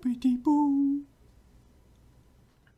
Boopity boo.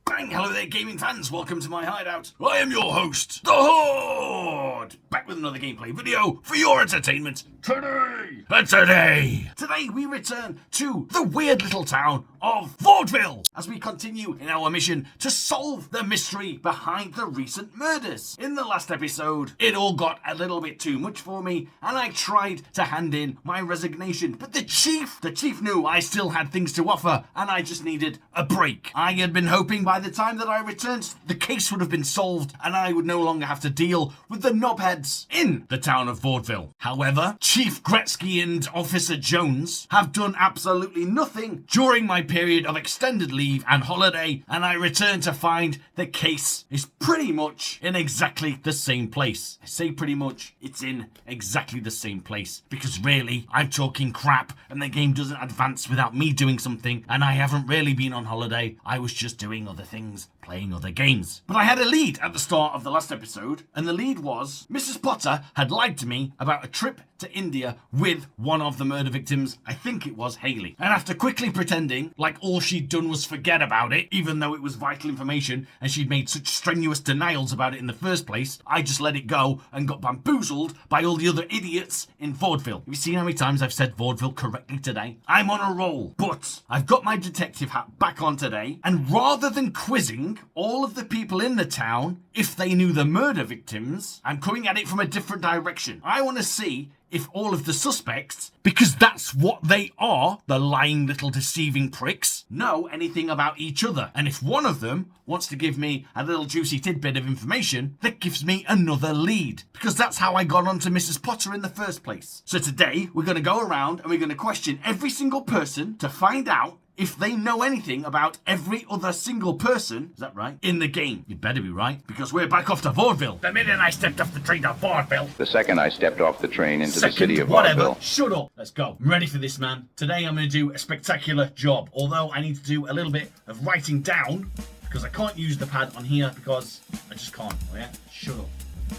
Bang! Hello there, gaming fans. Welcome to my hideout. I am your host, the Horde, back with another gameplay video for your entertainment Today we return to the weird little town of Vaudeville as we continue in our mission to solve the mystery behind the recent murders. In the last episode, it all got a little bit too much for me and I tried to hand in my resignation, but the chief knew I still had things to offer and I just needed a break. I had been hoping by the time that I returned, the case would have been solved and I would no longer have to deal with the knobheads in the town of Vaudeville. However, Chief Gretzky and Officer Jones have done absolutely nothing during my period of extended leave and holiday, and I return to find the case is pretty much in exactly the same place. I say pretty much, it's in exactly the same place, because really, I'm talking crap and the game doesn't advance without me doing something, and I haven't really been on holiday. I was just doing other things, playing other games. But I had a lead at the start of the last episode, and the lead was Mrs. Potter had lied to me about a trip to India with one of the murder victims. I think it was Haley. And after quickly pretending like all she'd done was forget about it, even though it was vital information and she'd made such strenuous denials about it in the first place, I just let it go and got bamboozled by all the other idiots in Vaudeville. Have you seen how many times I've said Vaudeville correctly today? I'm on a roll, but I've got my detective hat back on today, and rather than quizzing all of the people in the town if they knew the murder victims, I'm coming at it from a different direction. I want to see if all of the suspects, because that's what they are, the lying little deceiving pricks, know anything about each other. And if one of them wants to give me a little juicy tidbit of information, that gives me another lead. Because that's how I got onto Mrs. Potter in the first place. So today, we're going to go around and we're going to question every single person to find out if they know anything about every other single person, is that right, in the game. You better be right, because we're back off to Vaudeville. The minute I stepped off the train to Vaudeville. The second I stepped off the train into the city of Vaudeville. Shut up. Let's go. I'm ready for this, man. Today I'm going to do a spectacular job, although I need to do a little bit of writing down, because I can't use the pad on here, because I just can't. Oh yeah? Shut up.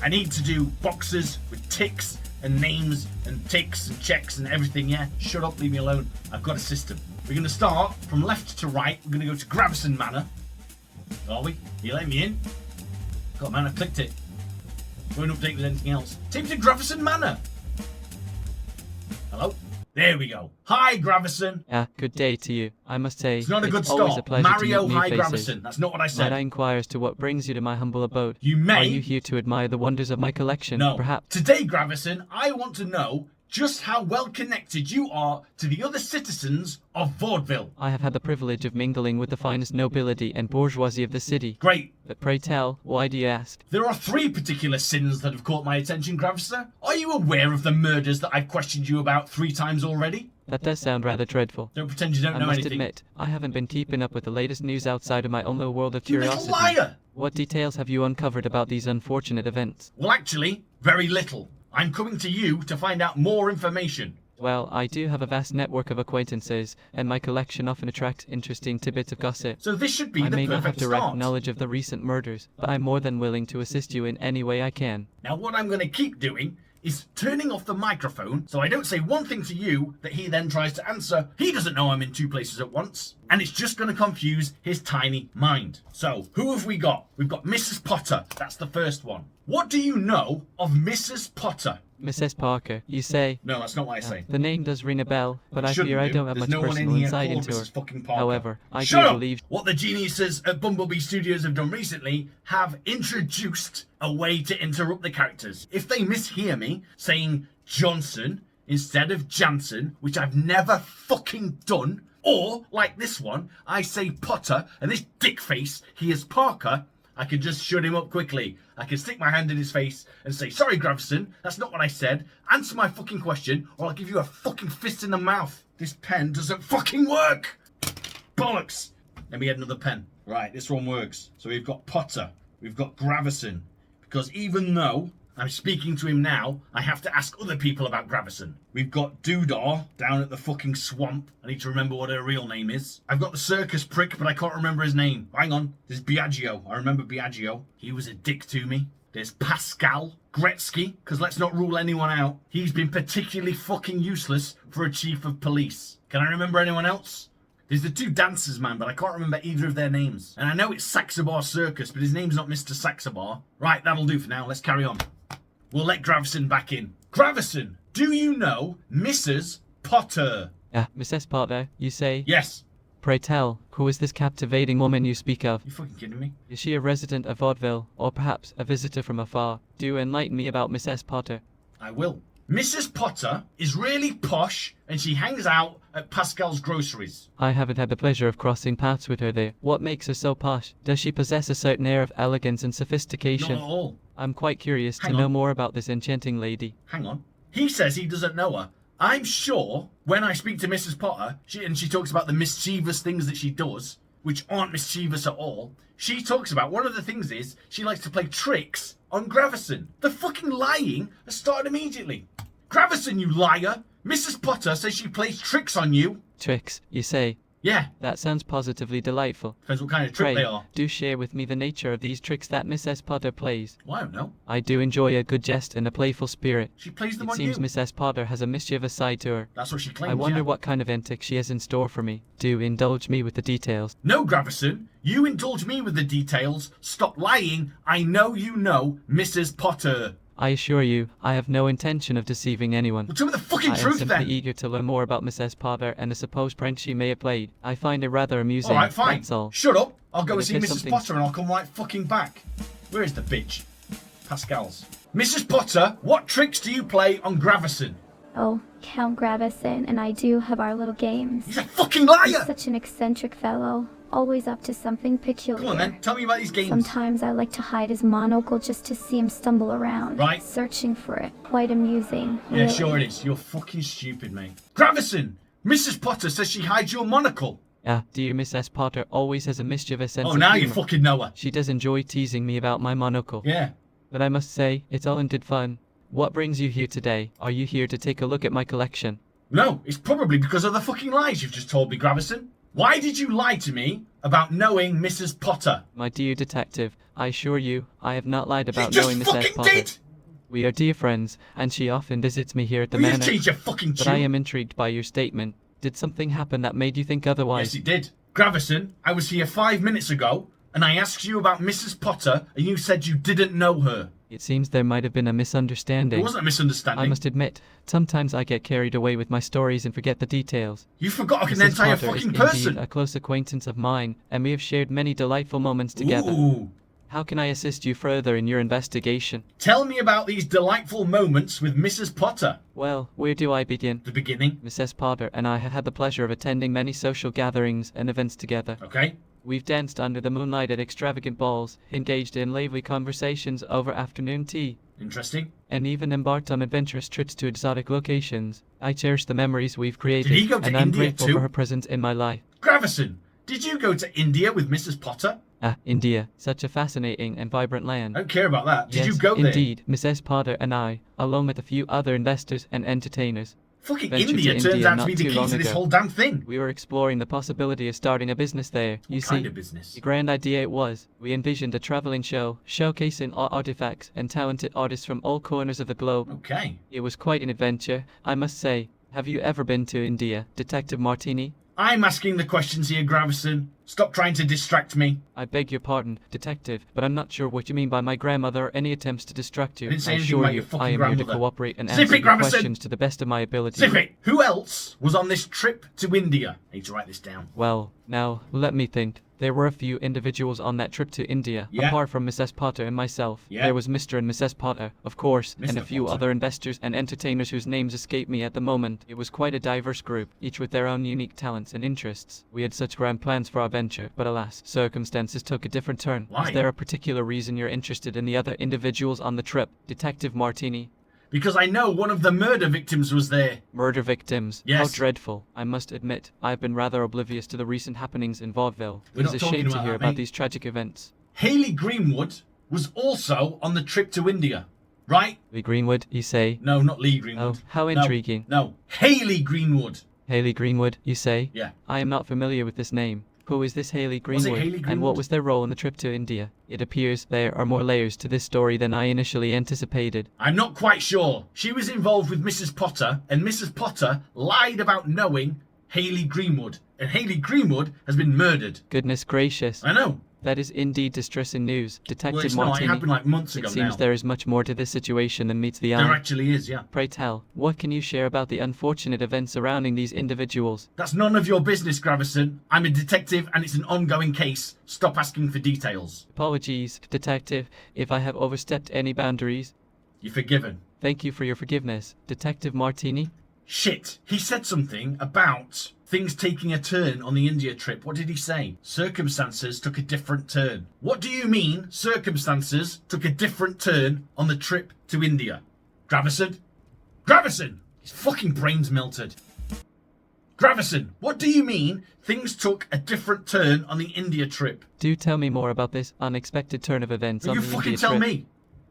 I need to do boxes with ticks and names and ticks and checks and everything, yeah? Shut up, leave me alone. I've got a system. We're going to start from left to right. We're going to go to Gravison Manor. Are we? Are you letting me in? God, man, I clicked it. Won't update with anything else. Take me to Gravison Manor. Hello? There we go. Hi, Gravison. Good day to you. I must say, it's not a good always start. A pleasure Mario, to meet hi, new faces. Gravison. That's not what I said. Might I inquire as to what brings you to my humble abode? You may. Are you here to admire the wonders of my collection? No. Perhaps. Today, Gravison, I want to know just how well connected you are to the other citizens of Vaudeville. I have had the privilege of mingling with the finest nobility and bourgeoisie of the city. Great. But pray tell, why do you ask? There are 3 particular sins that have caught my attention, Gravison. Are you aware of the murders that I've questioned you about 3 times already? That does sound rather dreadful. Don't pretend you don't know I must anything. admit, I haven't been keeping up with the latest news outside of my own little world of You curiosity. little liar! What details have you uncovered about these unfortunate events? Well, actually, very little. I'm coming to you to find out more information. Well, I do have a vast network of acquaintances, and my collection often attracts interesting tidbits of gossip. So this should be I the may not have perfect direct start. knowledge of the recent murders, but I'm more than willing to assist you in any way I can. Now, what I'm going to keep doing is turning off the microphone so I don't say one thing to you that he then tries to answer. He doesn't know I'm in 2 places at once, and it's just going to confuse his tiny mind. So, who have we got? We've got Mrs. Potter. That's the first one. What do you know of Mrs. Potter? Mrs. Parker, you say? No, that's not what I say. The name does ring a bell, but I Shouldn't fear I do. don't have There's much no one in personal here insight called into her. Mrs. fucking Parker. However, I Shut do up! believe... What the geniuses at Bumblebee Studios have done recently have introduced a way to interrupt the characters. If they mishear me saying Johnson instead of Jansen, which I've never fucking done, or, like this one, I say Potter, and this dickface hears Parker, I can just shut him up quickly. I can stick my hand in his face and say, sorry, Gravison, that's not what I said. Answer my fucking question, or I'll give you a fucking fist in the mouth. This pen doesn't fucking work. Bollocks. Let me get another pen. Right, this one works. So we've got Potter. We've got Gravison. Because even though I'm speaking to him now, I have to ask other people about Gravison. We've got Doodah down at the fucking swamp. I need to remember what her real name is. I've got the circus prick, but I can't remember his name. Hang on. There's Biagio. I remember Biagio. He was a dick to me. There's Pascal Gretzky, because let's not rule anyone out. He's been particularly fucking useless for a chief of police. Can I remember anyone else? There's the two dancers, man, but I can't remember either of their names. And I know it's Saxabar Circus, but his name's not Mr. Saxabar. Right, that'll do for now. Let's carry on. We'll let Gravison back in. Gravison, do you know Mrs. Potter? Mrs. Potter, you say? Yes. Pray tell, who is this captivating woman you speak of? You fucking kidding me? Is she a resident of Vaudeville, or perhaps a visitor from afar? Do enlighten me about Mrs. Potter. I will. Mrs. Potter is really posh, and she hangs out at Pascal's Groceries. I haven't had the pleasure of crossing paths with her there. What makes her so posh? Does she possess a certain air of elegance and sophistication? Not at all. I'm quite curious Hang to know on. more about this enchanting lady. Hang on. He says he doesn't know her. I'm sure when I speak to Mrs. Potter, she talks about the mischievous things that she does, which aren't mischievous at all. She talks about, one of the things is, she likes to play tricks on Gravison. The fucking lying has started immediately. Gravison, you liar! Mrs. Potter says she plays tricks on you. Tricks, you say? Yeah, That sounds positively delightful. depends what kind of trick Pray, they are. do share with me the nature of these tricks that Mrs. Potter plays. Well, I don't know. I do enjoy a good jest and a playful spirit. She plays them It on seems you. Mrs. Potter has a mischievous side to her. That's what she claims, I wonder yeah. what kind of antics she has in store for me. Do indulge me with the details. No, Gravison, you indulge me with the details. Stop lying. I know you know Mrs. Potter. I assure you, I have no intention of deceiving anyone. Well, tell me the fucking I am truth simply then. eager to learn more about Mrs. Potter and the supposed prank she may have played. I find it rather amusing. Alright, fine. That's all. Shut up. I'll go But and if see there's Mrs. something- Potter and I'll come right fucking back. Where is the bitch? Pascal's. Mrs. Potter, what tricks do you play on Gravison? Oh, Count Gravison and I do have our little games. He's a fucking He's liar! such an eccentric fellow, always up to something peculiar. Come on then, tell me about these games. Sometimes I like to hide his monocle just to see him stumble around, Right. searching for it. Quite amusing. Yeah, really. sure it is. You're fucking stupid, mate. Gravison! Mrs. Potter says she hides your monocle. Dear Mrs. Potter always has a mischievous sense Oh, of now you humor. fucking know her. She does enjoy teasing me about my monocle. Yeah. But I must say, it's all in good fun. What brings you here today? Are you here to take a look at my collection? No, it's probably because of the fucking lies you've just told me, Gravison. Why did you lie to me about knowing Mrs. Potter? My dear detective, I assure you, I have not lied You about just knowing Mrs. fucking Potter. did! We are dear friends, and she often visits me here at the Will you manor. change your fucking But I tune? am intrigued by your statement. Did something happen that made you think otherwise? Yes, it did. Gravison, I was here 5 minutes ago, and I asked you about Mrs. Potter, and you said you didn't know her. It seems there might have been a misunderstanding. It wasn't a misunderstanding. I must admit, sometimes I get carried away with my stories and forget the details. You forgot an Mrs. entire Potter fucking is person. indeed a close acquaintance of mine, and we have shared many delightful moments together. Ooh. How can I assist you further in your investigation? Tell me about these delightful moments with Mrs. Potter. Well, where do I begin? The beginning, Mrs. Potter and I have had the pleasure of attending many social gatherings and events together. okay? We've danced under the moonlight at extravagant balls, engaged in lively conversations over afternoon tea, Interesting. and even embarked on adventurous trips to exotic locations. I cherish the memories we've created, Did he go to and I'm India grateful too? for her presence in my life. Gravison, did you go to India with Mrs. Potter? India, such a fascinating and vibrant land. I don't care about that. Did Yes, you go there? indeed, Mrs. Potter and I, along with a few other investors and entertainers, Fucking ventured India to turns India out to not be the too key long to this ago. whole damn thing. We were exploring the possibility of starting a business there. You What kind see, of business? the grand idea it was, we envisioned a traveling show, showcasing all artifacts and talented artists from all corners of the globe. Okay. It was quite an adventure, I must say. Have you ever been to India, Detective Martini? I'm asking the questions here, Gravison. Stop trying to distract me. I beg your pardon, Detective, but I'm not sure what you mean by my grandmother or any attempts to distract you. I didn't say I anything assure about you, your fucking I am here to grandmother. cooperate and Zip answer it, your Gravison! questions to the best of my ability. Zip it. Who else was on this trip to India? I need to write this down. Well, now, let me think. There were a few individuals on that trip to India, Yeah. apart from Mrs. Potter and myself. Yeah. There was Mr. and Mrs. Potter, of course, and a Mr. few Potter. other investors and entertainers whose names escape me at the moment. It was quite a diverse group, each with their own unique talents and interests. We had such grand plans for our venture, but alas, circumstances took a different turn. Why? Is there a particular reason you're interested in the other individuals on the trip, Detective Martini? Because I know one of the murder victims was there. Murder victims. Yes. How dreadful. I must admit, I've been rather oblivious to the recent happenings in Vaudeville. We're It is not a talking shame to about hear that, about mate. these tragic events. Haley Greenwood was also on the trip to India, right? Lee Greenwood, you say? No, not Lee Greenwood. Oh, how No, intriguing. No, Haley Greenwood. Haley Greenwood, you say? Yeah. I am not familiar with this name. Who is this Haley Was it Greenwood? Haley And Greenwood? what was their role in the trip to India? It appears there are more layers to this story than I initially anticipated. I'm not quite sure. She was involved with Mrs. Potter, and Mrs. Potter lied about knowing Haley Greenwood. and Hayley Greenwood has been murdered. Goodness gracious. I know. That is indeed distressing news, Detective Well, it's not. It Martini. happened like months ago It seems now. there is much more to this situation than meets the There eye. actually is, yeah. Pray tell, what can you share about the unfortunate events surrounding these individuals? That's none of your business, Gravison. I'm a detective and it's an ongoing case. Stop asking for details. Apologies, Detective, if I have overstepped any boundaries. You're forgiven. Thank you for your forgiveness, Detective Martini. Shit. He said something about things taking a turn on the India trip. What did he say? Circumstances took a different turn. What do you mean circumstances took a different turn on the trip to India? Gravison? Gravison! His fucking brain's melted. Gravison, what do you mean things took a different turn on the India trip? Do tell me more about this unexpected turn of events Will on you the fucking India tell trip. me?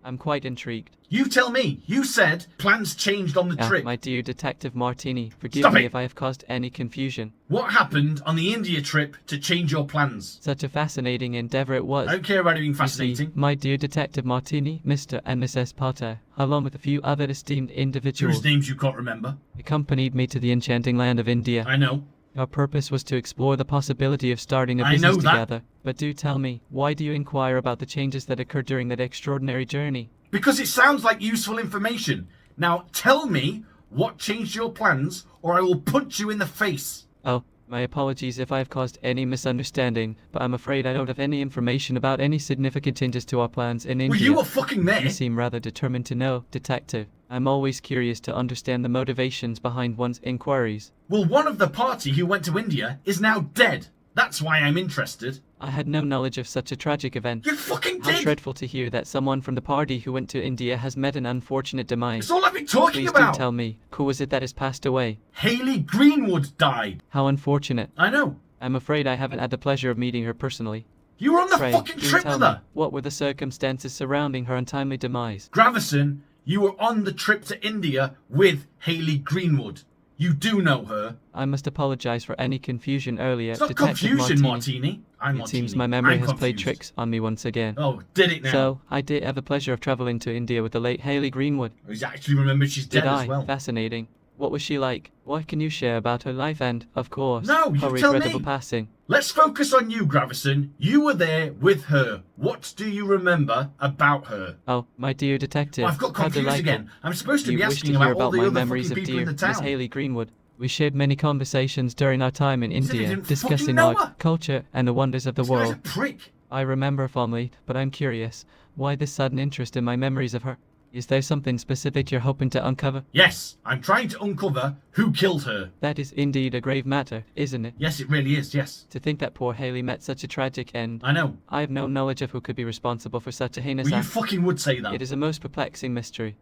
I'm quite intrigued. You tell me. You said plans changed on the trip. My dear Detective Martini, forgive Stop me it. if I have caused any confusion. What happened on the India trip to change your plans? Such a fascinating endeavor it was. I don't care about it being You see, fascinating. my dear Detective Martini, Mr. and Mrs. Potter, along with a few other esteemed individuals, Whose names you can't remember. accompanied me to the enchanting land of India. I know. Our purpose was to explore the possibility of starting a I business know that. together. But do tell me, why do you inquire about the changes that occurred during that extraordinary journey? Because it sounds like useful information. Now tell me what changed your plans or I will punch you in the face. Oh, my apologies if I have caused any misunderstanding, but I'm afraid I don't have any information about any significant changes to our plans in Well, India. you were fucking there. You seem rather determined to know, Detective. I'm always curious to understand the motivations behind one's inquiries. Well, one of the party who went to India is now dead. That's why I'm interested. I had no knowledge of such a tragic event. You fucking How did! dreadful to hear that someone from the party who went to India has met an unfortunate demise. It's all I've been talking Please about. do tell me, who was it that has passed away? Hayley Greenwood died. How unfortunate. I know. I'm afraid I haven't had the pleasure of meeting her personally. You were on the Pray, fucking do trip tell with me, her. what were the circumstances surrounding her untimely demise? Gravison, you were on the trip to India with Hayley Greenwood. You do know her. I must apologize for any confusion earlier, It's not Detective confusion, Martini. Martini. I'm It Martini. seems my memory I'm has played confused. tricks on me once again. Oh, did it now? So, I did have the pleasure of traveling to India with the late Hayley Greenwood. He's actually remembered she's Did dead I? as well. Fascinating. What was she like? What can you share about her life and, of course, No, you her tell regrettable me. passing? Let's focus on you, Gravison. You were there with her. What do you remember about her? Oh, my dear detective. Oh, I've got how confused delightful. again. I'm supposed to You be wish asking to hear about all about the my other memories fucking of people in dear the Miss town. Hayley Greenwood. We shared many conversations during our time in said you India, didn't discussing fucking know art, her. culture, and the wonders of the This guy's a world. prick. I remember fondly, but I'm curious. Why this sudden interest in my memories of her? Is there something specific you're hoping to uncover? Yes, I'm trying to uncover who killed her. That is indeed a grave matter, isn't it? Yes, it really is, yes. To think that poor Hayley met such a tragic end. I know. I have no knowledge of who could be responsible for such a heinous Well, you act. fucking would say that. It is a most perplexing mystery.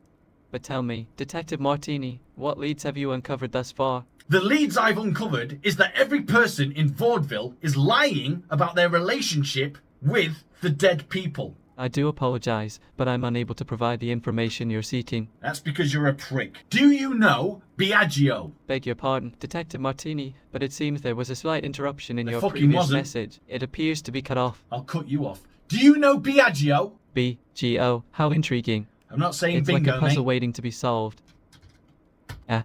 But tell me, Detective Martini, what leads have you uncovered thus far? The leads I've uncovered is that every person in Vaudeville is lying about their relationship with the dead people. I do apologize, but I'm unable to provide the information you're seeking. That's because you're a prick. Do you know Biagio? Beg your pardon, Detective Martini, but it seems there was a slight interruption in There your fucking previous wasn't. message. It appears to be cut off. I'll cut you off. Do you know Biagio? B-G-O, how intriguing. I'm not saying It's bingo, like a puzzle mate. waiting to be solved.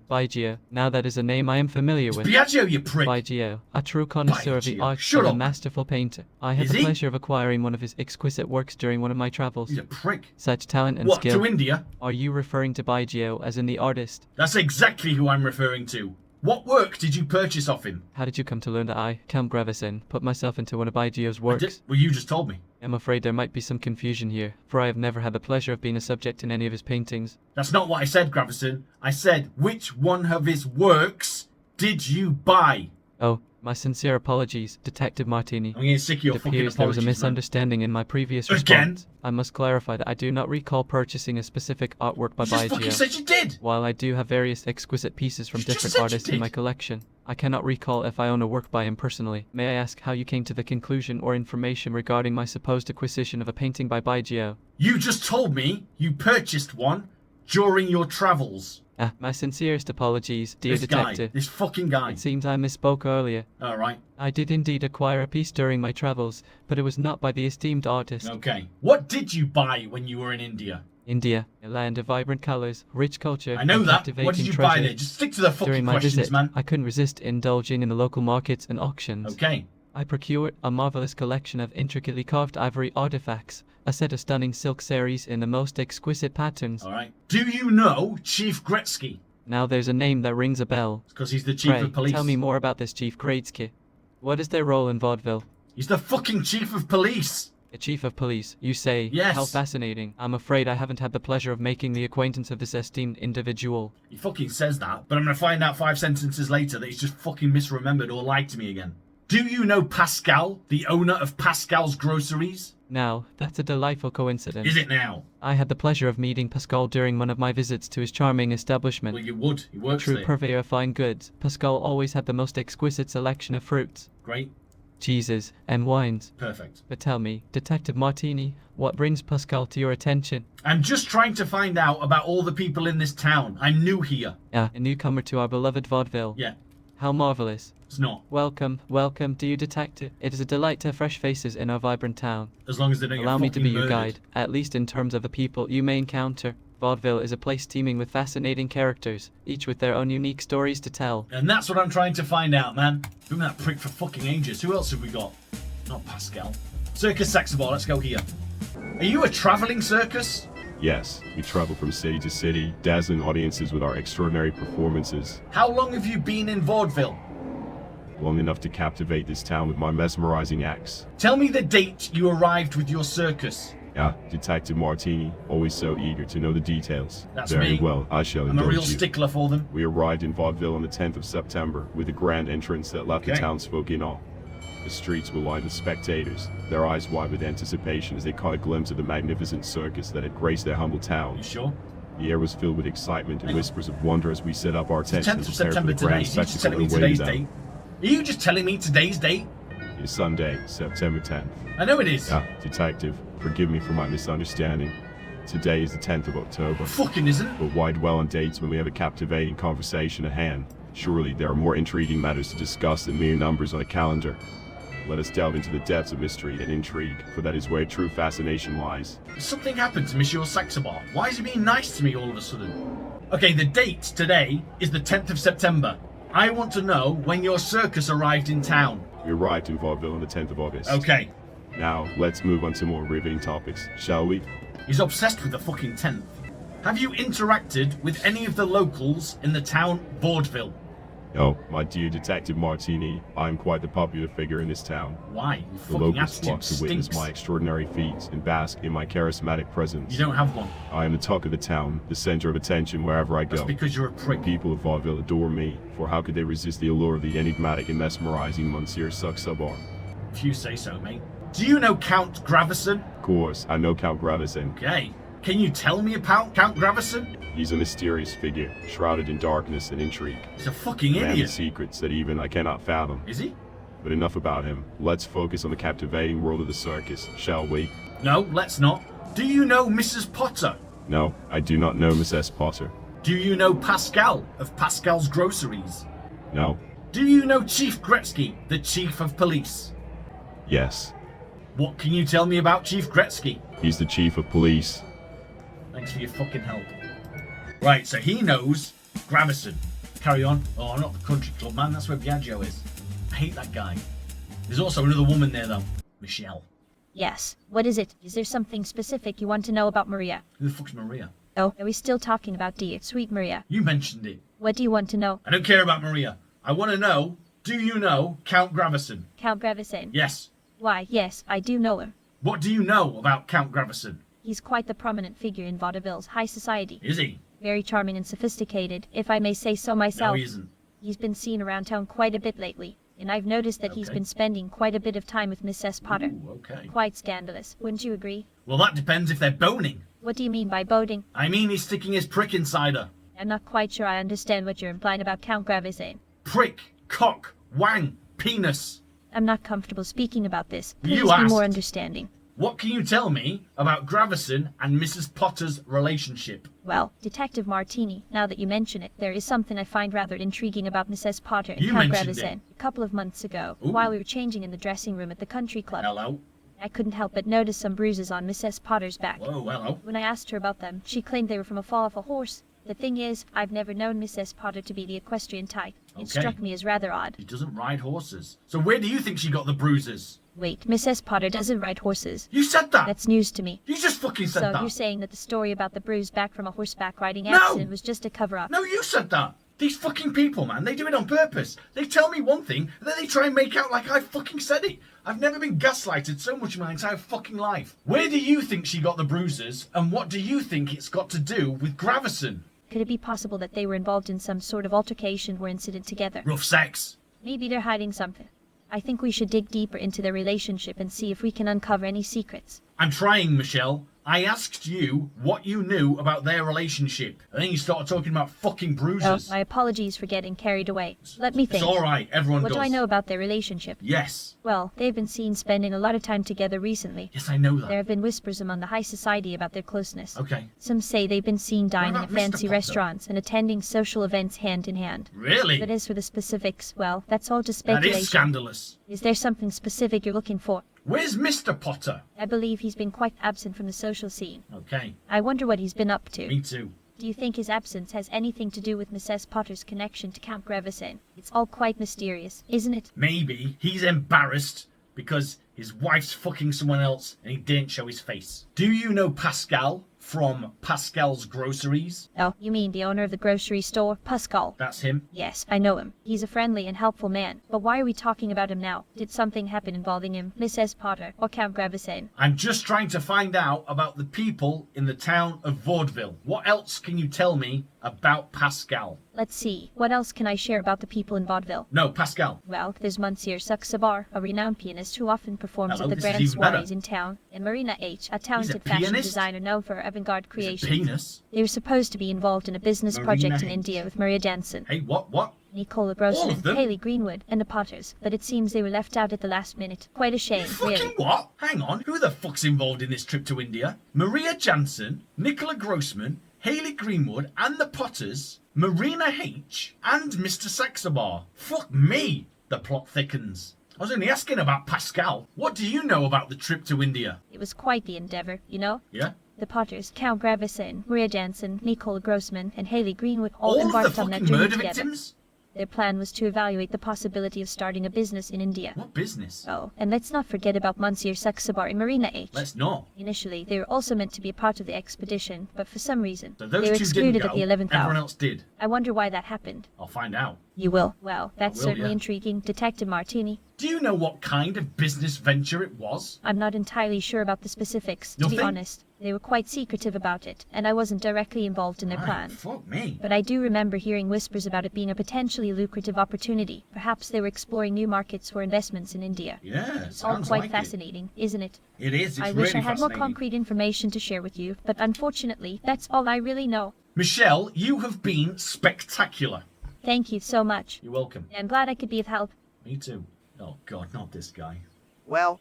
Biagio, now that is a name I am familiar with. Biagio, you prick. Biagio, a true connoisseur of the Biagio. art Shut and a up. masterful painter. I had Is the he? pleasure of acquiring one of his exquisite works during one of my travels. He's a prick. Such talent and What, skill. to India? Are you referring to Biagio as in the artist? That's exactly who I'm referring to. What work did you purchase off him? How did you come to learn that I, Count Grevison, put myself into one of Biagio's works? Well, you just told me. I'm afraid there might be some confusion here, for I have never had the pleasure of being a subject in any of his paintings. That's not what I said, Gravison. I said, which one of his works did you buy? Oh, my sincere apologies, Detective Martini. I'm getting sick of your It fucking appears there was a apologies, man. misunderstanding in my previous Again? response. I must clarify that I do not recall purchasing a specific artwork by You just fucking Biagio. said you did. While I do have various exquisite pieces from You just different said you artists in did. my collection, I cannot recall if I own a work by him personally. May I ask how you came to the conclusion or information regarding my supposed acquisition of a painting by Biagio? You just told me you purchased one during your travels. My sincerest apologies, dear This detective. guy, this fucking guy. It seems I misspoke earlier. Alright, I did indeed acquire a piece during my travels, but it was not by the esteemed artist. okay. What did you buy when you were in India? India, a land of vibrant colors, rich culture, I know and that. captivating What did you treasure. buy there? Just stick to the During fucking my questions, visit, man. I couldn't resist indulging in the local markets and auctions. Okay. I procured a marvelous collection of intricately carved ivory artifacts, a set of stunning silk saris in the most exquisite patterns. Alright. Do you know Chief Gretzky? Now there's a name that rings a bell. Because he's the Chief Pray, of Police. tell me more about this Chief Gretzky. What is their role in vaudeville? He's the fucking Chief of Police. A chief of police, you say? Yes. How fascinating. I'm afraid I haven't had the pleasure of making the acquaintance of this esteemed individual. He fucking says that, but I'm gonna find out 5 sentences later that he's just fucking misremembered or lied to me again. Do you know Pascal, the owner of Pascal's Groceries? Now, that's a delightful coincidence. Is it now? I had the pleasure of meeting Pascal during one of my visits to his charming establishment. Well, you would. He works True there. purveyor of fine goods, Pascal always had the most exquisite selection of fruits, Great. cheeses, and wines. Perfect. But tell me, Detective Martini, what brings Pascal to your attention? I'm just trying to find out about all the people in this town. I'm new here. Ah, a newcomer to our beloved vaudeville. Yeah, How marvelous. it's not. Welcome, welcome, dear detective. It is a delight to have fresh faces in our vibrant town. As long as they don't Allow get me to be your murdered. guide, at least in terms of the people you may encounter. Vaudeville is a place teeming with fascinating characters, each with their own unique stories to tell. And that's what I'm trying to find out, man. Been that prick for fucking ages. Who else have we got? Not Pascal. Circus Saxaball, let's go here. Are you a travelling circus? Yes, we travel from city to city, dazzling audiences with our extraordinary performances. How long have you been in vaudeville? Long enough to captivate this town with my mesmerizing acts. Tell me the date you arrived with your circus. Yeah, Detective Martini, always so eager to know the details. That's Very me. well, I shall I'm a indulge real you. stickler for them. We arrived in vaudeville on the 10th of September with a grand entrance that left the Okay. townsfolk in awe. The streets were lined with spectators, their eyes wide with anticipation as they caught a glimpse of the magnificent circus that had graced their humble town. You sure? The air was filled with excitement and whispers of wonder as we set up our It's the tents 10th and of prepared for September the today. grand Is you just spectacle telling me that awaited today's them. date? Are you just telling me today's date? It's Sunday, September 10th. I know it is. Detective, forgive me for my misunderstanding. Today is the 10th of October. Fucking isn't. But why dwell on dates when we have a captivating conversation at hand? Surely there are more intriguing matters to discuss than mere numbers on a calendar. Let us delve into the depths of mystery and intrigue, for that is where true fascination lies. Something happened to Monsieur Saxabar. Why is he being nice to me all of a sudden? Okay, the date today is the 10th of September. I want to know when your circus arrived in town. We arrived in vaudeville on the 10th of August. Okay. Now, let's move on to more riveting topics, shall we? He's obsessed with the fucking 10th. Have you interacted with any of the locals in the town vaudeville? No, my dear Detective Martini, I am quite the popular figure in this town. Why? Your The fucking locals attitude flock to witness stinks. my extraordinary feats and bask in my charismatic presence. You don't have one. I am the talk of the town, the center of attention wherever I That's go. because you're a The prick. people of vaudeville adore me, for how could they resist the allure of the enigmatic and mesmerizing Monsieur Saxabar? If you say so, mate. Do you know Count Gravison? Of course, I know Count Gravison. Okay. Can you tell me about Count Gravison? He's a mysterious figure, shrouded in darkness and intrigue. He's a fucking Man with idiot. secrets that even I cannot fathom. Is he? But enough about him. Let's focus on the captivating world of the circus, shall we? No, let's not. Do you know Mrs. Potter? No, I do not know Miss S. Potter. Do you know Pascal of Pascal's Groceries? No. Do you know Chief Gretzky, the Chief of Police? Yes. What can you tell me about Chief Gretzky? He's the chief of police. Thanks for your fucking help. Right, so he knows Gravison. Carry on. Oh, not the country club, man. That's where Biagio is. I hate that guy. There's also another woman there, though. Michelle. Yes. What is it? Is there something specific you want to know about Maria? Who the fuck's Maria? Oh, are we still talking about dear, sweet Maria? You mentioned it. What do you want to know? I don't care about Maria. I want to know, do you know Count Gravison? Count Gravison? Yes. Why, yes, I do know him. What do you know about Count Gravison? He's quite the prominent figure in vaudeville's high society. Is he? Very charming and sophisticated, if I may say so No, myself. he isn't. He's been seen around town quite a bit lately, and I've noticed that he's Okay. been spending quite a bit of time with Miss S. Potter. Ooh, okay. Quite scandalous, wouldn't you agree? Well, that depends if they're boning. What do you mean by boating? I mean he's sticking his prick inside her. I'm not quite sure I understand what you're implying about Count Gravison. Prick, cock, wang, penis. I'm not comfortable speaking about this. You Please be more asked. understanding. What can you tell me about Gravison and Mrs. Potter's relationship? Well, Detective Martini, now that you mention it, there is something I find rather intriguing about Mrs. Potter and You Count mentioned Gravison. it. A couple of months ago, Ooh. while we were changing in the dressing room at the country club, Hello? I couldn't help but notice some bruises on Mrs. Potter's back. Whoa, hello. When I asked her about them, she claimed they were from a fall off a horse. The thing is, I've never known Mrs. Potter to be the equestrian type. It Okay. struck me as rather odd. She doesn't ride horses. So where do you think she got the bruises? Wait, Mrs. Potter doesn't ride horses. You said that! That's news to me. You just fucking said So that! you're saying that the story about the bruised back from a horseback riding No! accident was just a cover-up? No, you said that! These fucking people, man, they do it on purpose. They tell me one thing, and then they try and make out like I fucking said it. I've never been gaslighted so much in my entire fucking life. Where do you think she got the bruises, and what do you think it's got to do with Gravison? Could it be possible that they were involved in some sort of altercation or incident together? Rough sex. Maybe they're hiding something. I think we should dig deeper into their relationship and see if we can uncover any secrets. I'm trying, Michelle. I asked you what you knew about their relationship, and then you started talking about fucking Oh, bruises. my apologies for getting carried away. Let me think. It's alright, everyone What does. do I know about their relationship? Yes. Well, they've been seen spending a lot of time together recently. Yes, I know that. There have been whispers among the high society about their closeness. Okay. Some say they've been seen dining about at Mr. fancy Potter? restaurants and attending social events hand in hand. Really? But as for the specifics, well, that's all just That speculation. is scandalous. Is there something specific you're looking for? Where's Mr. Potter? I believe he's been quite absent from the social scene. Okay, I wonder what he's been up to. me too. Do you think his absence has anything to do with Mrs. Potter's connection to Count Grevison? It's all quite mysterious, isn't it? Maybe he's embarrassed because his wife's fucking someone else and he didn't show his face. Do you know Pascal from Pascal's Groceries? Oh, you mean the owner of the grocery store, Pascal? That's him. Yes, I know him. He's a friendly and helpful man. But why are we talking about him now? Did something happen involving him, Mrs. Potter, or Count Grevison? I'm just trying to find out about the people in the town of Vaudeville. What else can you tell me about Pascal? Let's see. What else can I share about the people in Vaudeville? No, Pascal. Well, there's Monsieur Saxabar, a renowned pianist who often performs Hello, at the this is grand even better. soirees in town, and Marina H., a talented a fashion pianist? designer known for her avant-garde Is it creations. penis? They were supposed to be involved in a business Marina project in H. India with Maria Jansen, Hey, what? Nicola All of Grossman, them? Haley Greenwood, and the Potters, but it seems they were left out at the last minute. Quite a shame, Fucking really. what? Hang on. Who the fuck's involved in this trip to India? Maria Jansen, Nicola Grossman, Haley Greenwood, and the Potters, Marina H, and Mr. Saxabar. Fuck me. The plot thickens. I was only asking about Pascal. What do you know about the trip to India? It was quite the endeavor, you know? Yeah? The Potters, Count Grevison, Maria Jansen, Nicola Grossman, and Haley Greenwood all All of the embarked on that fucking journey murder together. victims? Their plan was to evaluate the possibility of starting a business in India. What business? Oh, and let's not forget about Monsieur Saxabar and Marina H. Let's not. Initially, they were also meant to be a part of the expedition, but for some reason, So they those were two excluded didn't at go. the 11th Everyone hour. else did. I wonder why that happened. I'll find out. You will. Well, that's will, certainly yeah. intriguing, Detective Martini. Do you know what kind of business venture it was? I'm not entirely sure about the specifics, to Nothing? be honest. They were quite secretive about it, and I wasn't directly involved in their Right, plan. fuck me. But I do remember hearing whispers about it being a potentially lucrative opportunity. Perhaps they were exploring new markets for investments in India. Yeah, It's all sounds quite like fascinating, isn't it? It is. It's I really wish I had more fascinating. concrete information to share with you, but unfortunately, that's all I really know. Michelle, you have been spectacular. Thank you so much. You're welcome. I'm glad I could be of help. Me too. Oh god, not this guy. Well,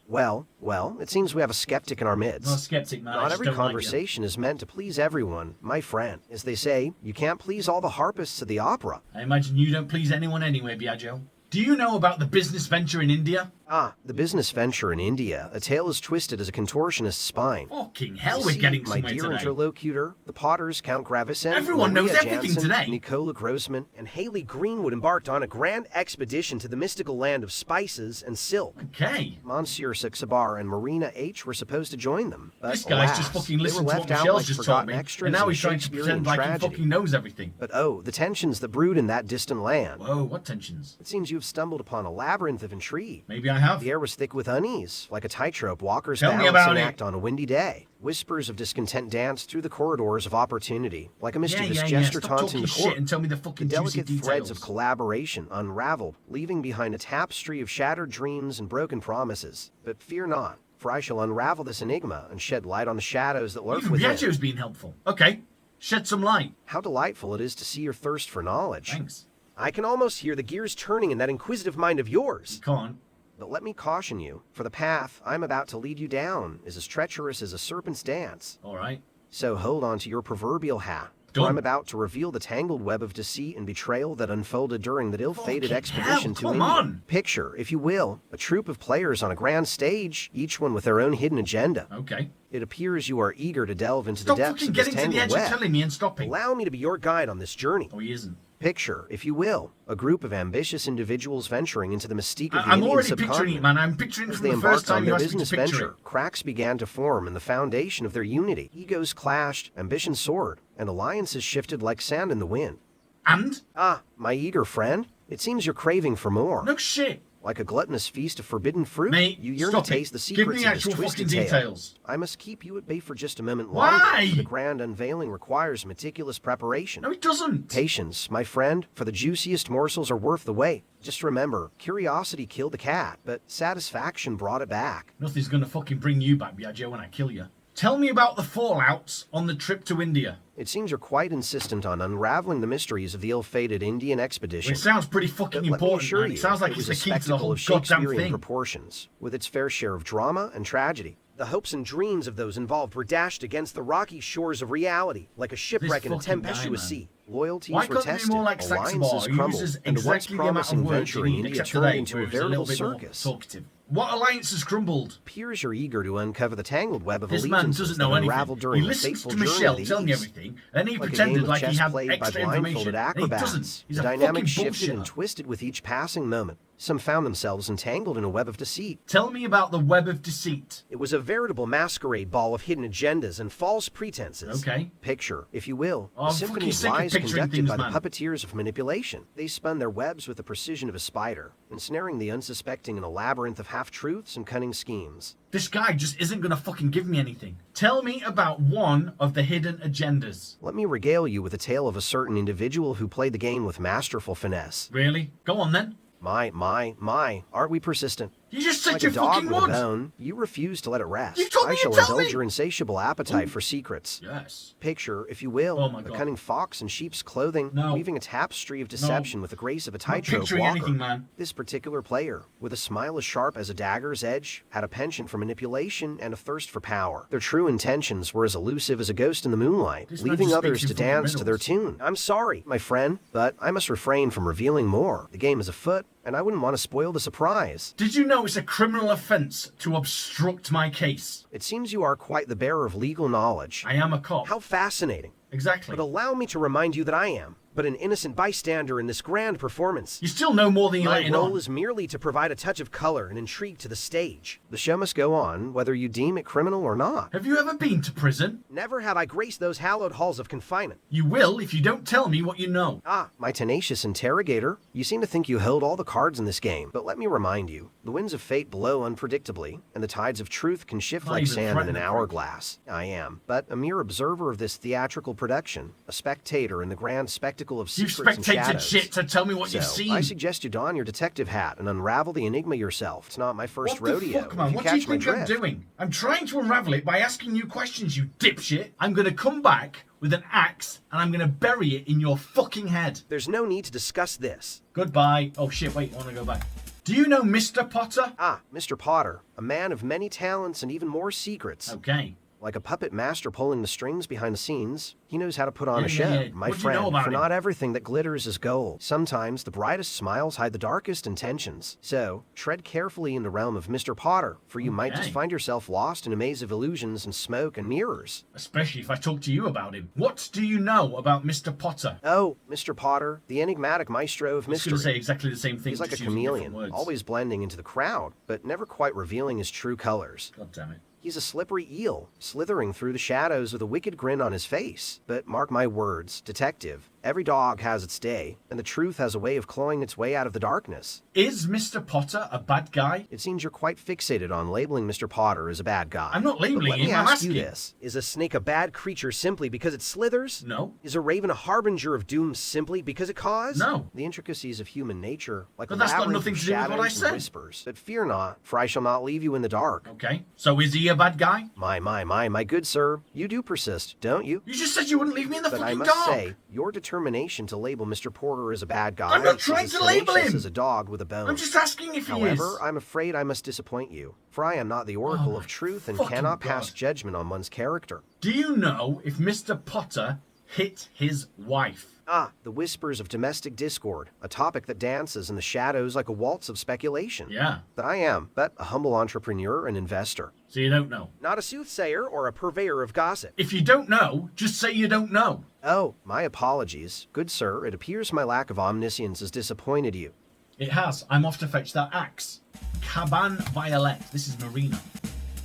it seems we have a skeptic in our I'm not a midst. skeptic, man. I Not just every don't like you. conversation is meant to please everyone, my friend. As they say, you can't please all the harpists at the opera. I imagine you don't please anyone anyway, Biagio. Do you know about the business venture in India? Ah, the business venture in India, a tale as twisted as a contortionist's spine. Fucking hell, You we're see, getting my somewhere dear today. interlocutor, the Potters, Count Grevison, Everyone Maria knows everything Jansen, today. Nicola Grossman, and Haley Greenwood embarked on a grand expedition to the mystical land of spices and silk. Okay. Monsieur Saxabar and Marina H. were supposed to join them, but This guy's alas, just fucking they were listened to what left out Michelle's like just told forgotten me, extras and now in he's trying to Shakespearean pretend like he tragedy. fucking knows everything. But oh, the tensions that brood in that distant land. Whoa, what tensions? It seems you have stumbled upon a labyrinth of intrigue. Maybe I have. The air was thick with unease, like a tightrope walker's Tell me balancing about it. act on a windy day. Whispers of discontent danced through the corridors of opportunity, like a mischievous yeah. jester Stop taunting talking the shit court. and tell me the The fucking juicy delicate details. threads of collaboration unraveled, leaving behind a tapestry of shattered dreams and broken promises. But fear not, for I shall unravel this enigma and shed light on the shadows that lurk Even within. Biagio's been helpful. Okay, shed some light. How delightful it is to see your thirst for knowledge. Thanks. I can almost hear the gears turning in that inquisitive mind of yours. Come on. But let me caution you, for the path I'm about to lead you down is as treacherous as a serpent's dance. All right. So hold on to your proverbial hat. for I'm about to reveal the tangled web of deceit and betrayal that unfolded during that ill-fated Fucking expedition hell, to come India. on. Picture, if you will, a troupe of players on a grand stage, each one with their own hidden agenda. Okay. It appears you are eager to delve into Stop the depths fucking of this getting to the tangled edge of web. telling me and stopping. Allow me to be your guide on this journey. Oh, he isn't. Picture, if you will, a group of ambitious individuals venturing into the mystique of the I'm Indian already picturing subcontinent. it, man. I'm picturing it As from they the first embarked on time you their asked me business to picture venture, it. cracks began to form in the foundation of their unity. Egos clashed, ambition soared, and alliances shifted like sand in the wind. And? Ah, my eager friend, it seems you're craving for more. No shit. Like a gluttonous feast of forbidden fruit, Mate, you yearn stop to taste it. the Give me secrets the of this actual twisted fucking tale. details. I must keep you at bay for just a moment Why? longer. For the grand unveiling requires meticulous preparation. No, it doesn't. Patience, my friend, for the juiciest morsels are worth the wait. Just remember, curiosity killed the cat, but satisfaction brought it back. Nothing's gonna fucking bring you back, Biagio, when I kill you. Tell me about the fallouts on the trip to India. It seems you're quite insistent on unraveling the mysteries of the ill-fated Indian expedition. Well, it sounds pretty fucking But let me important, assure man. you, It sounds like it it's was the a key to the spectacle whole of goddamn Shakespearean thing. proportions, with its fair share of drama and tragedy. The hopes and dreams of those involved were dashed against the rocky shores of reality, like a shipwreck in a fucking guy, tempestuous man. sea. Loyalties Why were can't they be tested, more like Saxon Bar, alliances who crumbled, uses and the once exactly the amount of promising words venture you in need, India except turned today, into where a it was a little veritable bit more circus. talkative. What alliances crumbled? Peers are eager to uncover the tangled web of This man allegiances doesn't that know anything. unraveled He during the listens fateful to journey Michelle of the tell me East. everything, and he Like a pretended game of like he chess had played by extra blindfolded information. And he acrobats. doesn't. He's The a fucking dynamic shifted and bullshitter. twisted with each passing moment. Some found themselves entangled in a web of deceit. Tell me about the web of deceit. It was a veritable masquerade ball of hidden agendas and false pretenses. Okay. Picture, if you will, Oh, a I'm symphony fucking of sick of lies picturing conducted things, by man. the puppeteers of manipulation. They spun their webs with the precision of a spider, ensnaring the unsuspecting in a labyrinth of half-truths and cunning schemes. This guy just isn't gonna fucking give me anything. Tell me about one of the hidden agendas. Let me regale you with a tale of a certain individual who played the game with masterful finesse. Really? Go on then. My, aren't we persistent? You just said Like you a dog fucking with a would. bone, you refuse to let it rest. You told me I shall you'd tell indulge me. your insatiable appetite for secrets. Yes. Picture, if you will, Oh my a God. cunning fox in sheep's clothing, No. weaving a tapestry of deception with the grace of a I'm not tightrope picturing walker. anything, man. This particular player, with a smile as sharp as a dagger's edge, had a penchant for manipulation and a thirst for power. Their true intentions were as elusive as a ghost in the moonlight, This man leaving just others speaks to in fucking dance to their riddles. tune. I'm sorry, my friend, but I must refrain from revealing more. The game is afoot, and I wouldn't want to spoil the surprise. Did you know it's a criminal offence to obstruct my case? It seems you are quite the bearer of legal knowledge. I am a cop. How fascinating. Exactly. But allow me to remind you that I am but an innocent bystander in this grand performance. You still know more than you're My letting role on. is merely to provide a touch of color and intrigue to the stage. The show must go on, whether you deem it criminal or not. Have you ever been to prison? Never have I graced those hallowed halls of confinement. You will if you don't tell me what you know. Ah, my tenacious interrogator. You seem to think you hold all the cards in this game, but let me remind you, the winds of fate blow unpredictably, and the tides of truth can shift Not like even sand in threaten an the prick. hourglass. I am, but a mere observer of this theatrical production, a spectator in the grand spectacle of You've secrets and spectated shadows. shit, so tell me what you've So, seen. I suggest you don your detective hat and unravel the enigma yourself. It's not my first What rodeo. the fuck, man? If you What do you catch my think I'm drift. doing? I'm trying to unravel it by asking you questions, you dipshit. I'm gonna come back with an axe and I'm gonna bury it in your fucking head. There's no need to discuss this. Goodbye. Oh shit, wait, I wanna go back. Do you know Mr. Potter? Ah, Mr. Potter, a man of many talents and even more secrets. Okay. Like a puppet master pulling the strings behind the scenes, he knows how to put on a Yeah, show, yeah, yeah. my What do you know friend, about for him? not everything that glitters is gold. Sometimes the brightest smiles hide the darkest intentions. So, tread carefully in the realm of Mr. Potter, for you might just Okay. find yourself lost in a maze of illusions and smoke and mirrors. Especially if I talk to you about him. What do you know about Mr. Potter? Oh, Mr. Potter, the enigmatic maestro of I was gonna mystery. say exactly the same thing. He's like a just using different chameleon, words. always blending into the crowd, but never quite revealing his true colors. God damn it. He's a slippery eel, slithering through the shadows with a wicked grin on his face. But mark my words, detective, every dog has its day, and the truth has a way of clawing its way out of the darkness. Is Mr. Potter a bad guy? It seems you're quite fixated on labeling Mr. Potter as a bad guy. I'm not But labeling let me him, I'm ask you asking. this. Is a snake a bad creature simply because it slithers? No. Is a raven a harbinger of doom simply because it caws? No. The intricacies of human nature, like But a that's got labyrinth nothing of to do with what I shadows and said. whispers. But fear not, for I shall not leave you in the dark. Okay. So is he a bad guy? My good sir, you do persist, don't you? You just said you wouldn't leave me in the But I fucking must dark. say, your determination to label Mr. Porter as a bad guy I'm not is trying as to label tenacious him. as a dog with a bone. I'm just asking if he However, is. I'm afraid I must disappoint you, for I am not the oracle Oh of my truth and fucking cannot pass God. judgment on one's character. Do you know if Mr. Potter hit his wife. Ah, the whispers of domestic discord, a topic that dances in the shadows like a waltz of speculation. Yeah. I am but a humble entrepreneur and investor. So you don't know. Not a soothsayer or a purveyor of gossip. If you don't know, just say you don't know. Oh, my apologies. Good sir, it appears my lack of omniscience has disappointed you. It has. I'm off to fetch that axe. Caban Violet. This is Marina.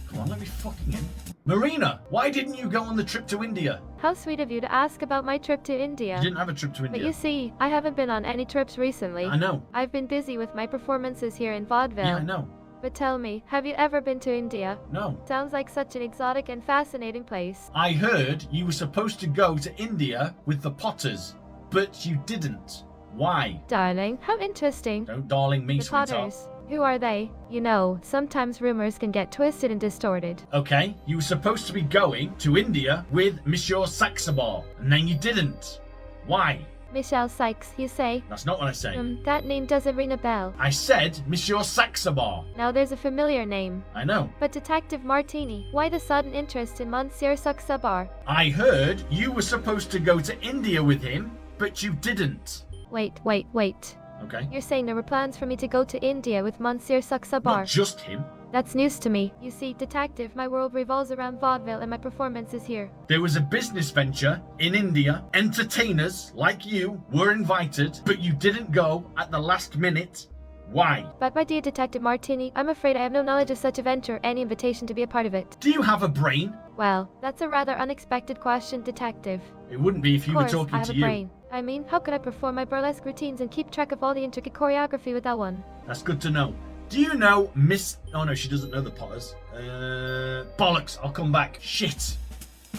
Come on, let me fucking in. Marina, why didn't you go on the trip to India? How sweet of you to ask about my trip to India. You didn't have a trip to India. But you see, I haven't been on any trips recently. I know. I've been busy with my performances here in Vaudeville. Yeah, I know. But tell me, have you ever been to India? No. Sounds like such an exotic and fascinating place. I heard you were supposed to go to India with the Potters, but you didn't. Why? Darling, how interesting. Don't darling me, The sweetheart. Potters. Who are they? You know, sometimes rumors can get twisted and distorted. Okay, you were supposed to be going to India with Monsieur Saxabar, and then you didn't. Why? Michelle Sykes, you say? That's not what I say. That name doesn't ring a bell. I said Monsieur Saxabar. Now there's a familiar name. I know. But Detective Martini, why the sudden interest in Monsieur Saxabar? I heard you were supposed to go to India with him, but you didn't. Wait. Okay. You're saying there were plans for me to go to India with Monsieur Saxabar? Not just him. That's news to me. You see, Detective, my world revolves around vaudeville and my performance is here. There was a business venture in India. Entertainers like you were invited, but you didn't go at the last minute. Why? But my dear Detective Martini, I'm afraid I have no knowledge of such a venture or any invitation to be a part of it. Do you have a brain? Well, that's a rather unexpected question, Detective. It wouldn't be if you were Of course, talking I have to a you. brain. I mean, how could I perform my burlesque routines and keep track of all the intricate choreography without one? That's good to know. Do you know Miss... Oh no, she doesn't know the Potters. Bollocks, I'll come back. Shit.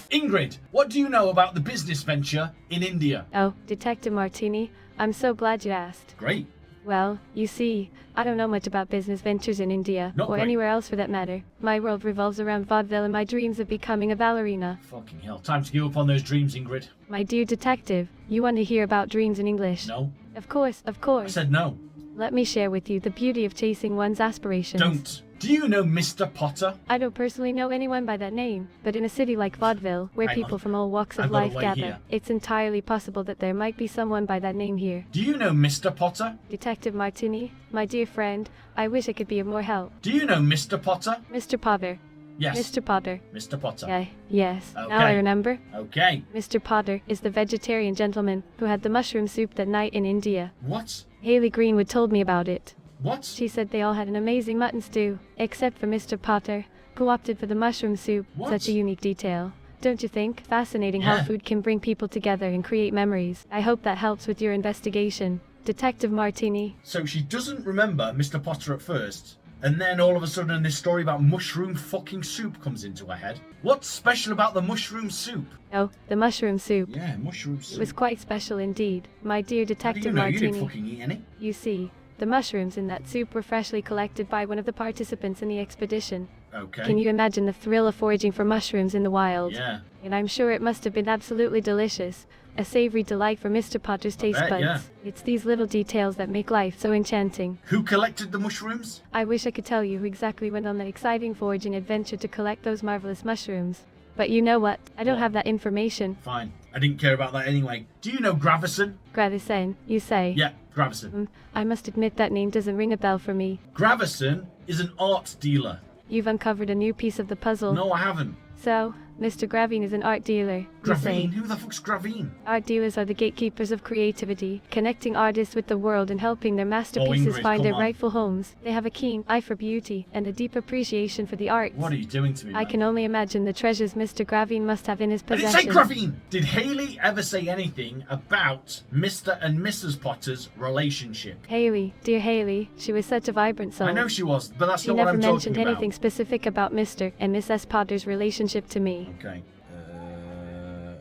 Ingrid, what do you know about the business venture in India? Oh, Detective Martini, I'm so glad you asked. Great. Well, you see, I don't know much about business ventures in India, Not or great. anywhere else for that matter. My world revolves around vaudeville and my dreams of becoming a ballerina. Fucking hell. Time to give up on those dreams, Ingrid. My dear detective, you want to hear about dreams in English? No. Of course, of I course. said no. Let me share with you the beauty of chasing one's aspirations. Don't. Do you know Mr. Potter? I don't personally know anyone by that name, but in a city like Vaudeville, where Hang people on. from all walks I've of got a life way gather, here. it's entirely possible that there might be someone by that name here. Do you know Mr. Potter? Detective Martini, my dear friend, I wish I could be of more help. Do you know Mr. Potter? Mr. Potter. Yes. Mr. Potter. Mr. Potter. Yeah, yes. Now I Okay. remember. Okay. Mr. Potter is the vegetarian gentleman who had the mushroom soup that night in India. What? Haley Greenwood told me about it. What? She said they all had an amazing mutton stew, except for Mr. Potter, who opted for the mushroom soup. What? Such a unique detail. Don't you think? Fascinating Yeah. how food can bring people together and create memories. I hope that helps with your investigation. Detective Martini. So she doesn't remember Mr. Potter at first, and then all of a sudden this story about mushroom fucking soup comes into her head. What's special about the mushroom soup? Oh, the mushroom soup. Yeah, mushroom It soup. was quite special indeed. My dear How do Detective you know? You Martini. didn't fucking eat any. You see, the mushrooms in that soup were freshly collected by one of the participants in the expedition. Okay. Can you imagine the thrill of foraging for mushrooms in the wild? Yeah. And I'm sure it must have been absolutely delicious. A savory delight for Mr. Potter's taste bet, buds. yeah. It's these little details that make life so enchanting. Who collected the mushrooms? I wish I could tell you who exactly went on that exciting foraging adventure to collect those marvelous mushrooms. But you know what? I don't What? have that information. Fine. I didn't care about that anyway. Do you know Gravison? Gravison, you say? Yeah, Gravison. I must admit that name doesn't ring a bell for me. Gravison is an art dealer. You've uncovered a new piece of the puzzle. No, I haven't. So, Mr. Gravine is an art dealer, you say? Gravine? Who the fuck's Gravine? Art dealers are the gatekeepers of creativity, connecting artists with the world and helping their masterpieces Ingrid, find come their on. rightful homes. They have a keen eye for beauty and a deep appreciation for the arts. What are you doing to me, I man? can only imagine the treasures Mr. Gravine must have in his I didn't possession. say Gravine! Did Haley ever say anything about Mr. and Mrs. Potter's relationship? Haley, dear Haley, she was such a vibrant soul. I know she was, but that's She not what never I'm mentioned talking about. anything specific about Mr. and Mrs. Potter's relationship to me. Okay.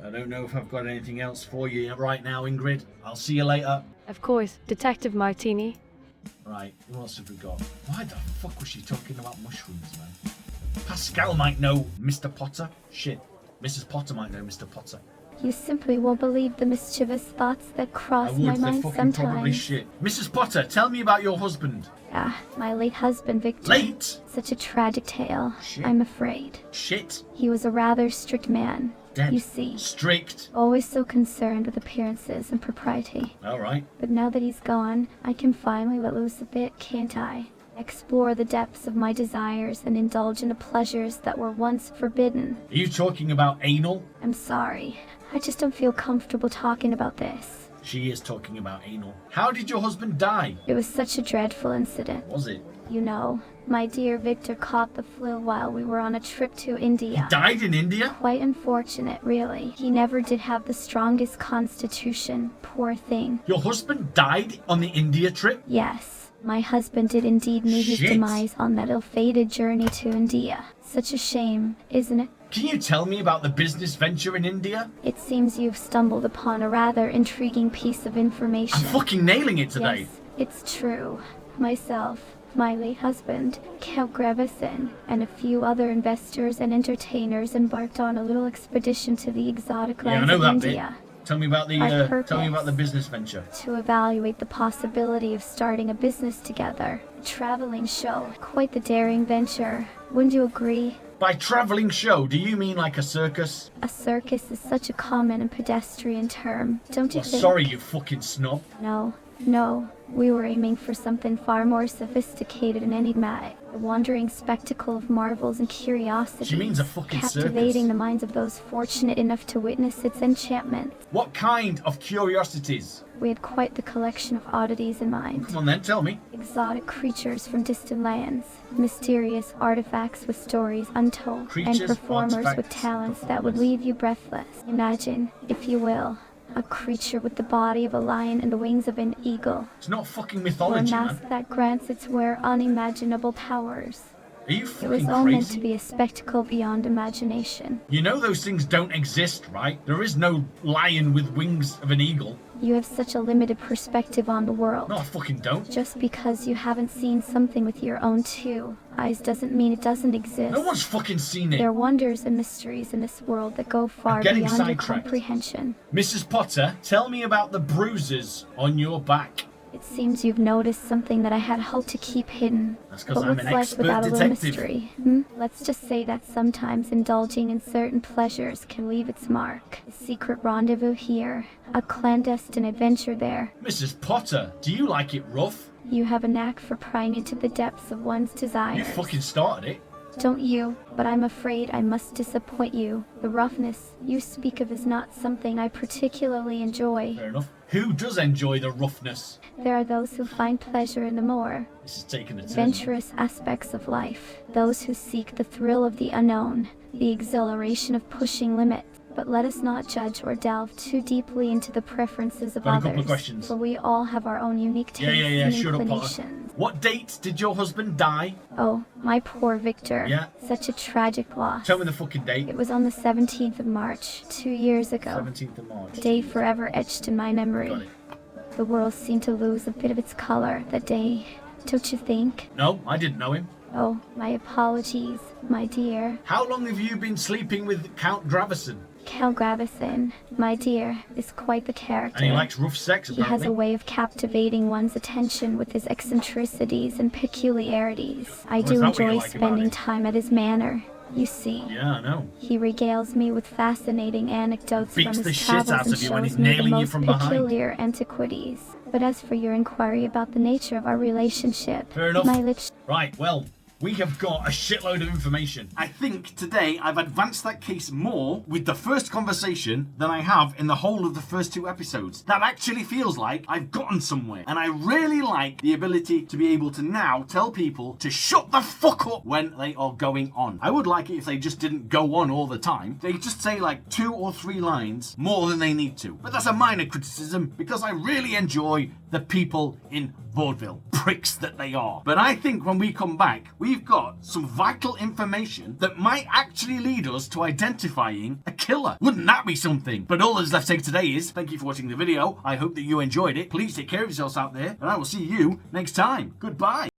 I don't know if I've got anything else for you right now, Ingrid. I'll see you later. Of course, Detective Martini. Right, who else have we got? Why the fuck was she talking about mushrooms, man? Pascal might know Mr. Potter. Shit. Mrs. Potter might know Mr. Potter. You simply won't believe the mischievous thoughts that I cross would, my they're mind fucking probably sometimes. shit. Mrs. Potter, tell me about your husband. My late husband, Victor. Late? Such a tragic tale, Shit. I'm afraid. Shit. He was a rather strict man. Dead. You see, Strict. always so concerned with appearances and propriety. Alright. But now that he's gone, I can finally let loose a bit, can't I? Explore the depths of my desires and indulge in the pleasures that were once forbidden. Are you talking about anal? I'm sorry. I just don't feel comfortable talking about this. She is talking about anal. How did your husband die? It was such a dreadful incident. Was it? You know, my dear Victor caught the flu while we were on a trip to India. Died in India? Quite unfortunate, really. He never did have the strongest constitution. Poor thing. Your husband died on the India trip? Yes. My husband did indeed meet his Shit. demise on that ill-fated journey to India. Such a shame, isn't it? Can you tell me about the business venture in India? It seems you've stumbled upon a rather intriguing piece of information. I'm fucking nailing it today. Yes, it's true. Myself, my late husband, Count Grevison, and a few other investors and entertainers embarked on a little expedition to the exotic Yeah, I lands know of that India. Tell me about Our the business venture. To evaluate the possibility of starting a business together. A traveling show. Quite the daring venture. Wouldn't you agree? By traveling show, do you mean like a circus? A circus is such a common and pedestrian term, don't you Well, think? sorry, you fucking snob. No. We were aiming for something far more sophisticated and enigmatic. The wandering spectacle of marvels and curiosities. She means a fucking captivating circus. the minds of those fortunate enough to witness its enchantment. What kind of curiosities? We had quite the collection of oddities in mind. Come on then, tell me. Exotic creatures from distant lands, mysterious artifacts with stories untold, Creatures, and performers with artifacts, talents that would leave you breathless. Imagine, if you will, a creature with the body of a lion and the wings of an eagle, It's not fucking or a mythology, mask man. that grants its wearer unimaginable powers. Are you It was fucking all meant to crazy? be a spectacle beyond imagination. You know those things don't exist, right? There is no lion with wings of an eagle. You have such a limited perspective on the world. No, I fucking don't. Just because you haven't seen something with your own two eyes doesn't mean it doesn't exist. No one's fucking seen it. There are wonders and mysteries in this world that go far getting beyond your sidetracked. comprehension. Mrs. Potter, tell me about the bruises on your back. It seems you've noticed something that I had hoped to keep hidden. That's 'cause But I'm what's an life expert without a little detective. mystery? Let's just say that sometimes indulging in certain pleasures can leave its mark. A secret rendezvous here, a clandestine adventure there. Mrs. Potter, do you like it rough? You have a knack for prying into the depths of one's You desires. fucking started it. Don't you? But I'm afraid I must disappoint you. The roughness you speak of is not something I particularly enjoy. Fair enough. Who does enjoy the roughness? There are those who find pleasure in the more This is taking a turn. adventurous aspects of life, those who seek the thrill of the unknown, the exhilaration of pushing limits. But let us not judge or delve too deeply into the preferences of Got a others, couple of questions. for we all have our own unique tastes Yeah, and shut up, Potter. inclinations. What date did your husband die? Oh, my poor Victor. Yeah. Such a tragic loss. Tell me the fucking date. It was on the 17th of March, 2 years ago. 17th of March. A day forever etched in my memory. Got it. The world seemed to lose a bit of its color that day, don't you think? No, I didn't know him. Oh, my apologies, my dear. How long have you been sleeping with Count Gravison? Count Gravison, my dear, is quite the character. And he likes rough sex, He has apparently. a way of captivating one's attention with his eccentricities and peculiarities. I Well, do is that what you enjoy like about spending him? time at his manor. You see, Yeah, I know. he regales me with fascinating anecdotes Beats from the his shit travels out and of you when shows he's me the nailing you most from behind. peculiar antiquities. But as for your inquiry about the nature of our relationship, Fair enough. my lips... Right, well, we have got a shitload of information. I think today I've advanced that case more with the first conversation than I have in the whole of the first 2 episodes. That actually feels like I've gotten somewhere. And I really like the ability to be able to now tell people to shut the fuck up when they are going on. I would like it if they just didn't go on all the time. They just say like 2 or 3 lines more than they need to. But that's a minor criticism because I really enjoy the people in Vaudeville. Pricks that they are. But I think when we come back, we've got some vital information that might actually lead us to identifying a killer. Wouldn't that be something? But all that's left to say today is thank you for watching the video. I hope that you enjoyed it. Please take care of yourselves out there, and I will see you next time. Goodbye.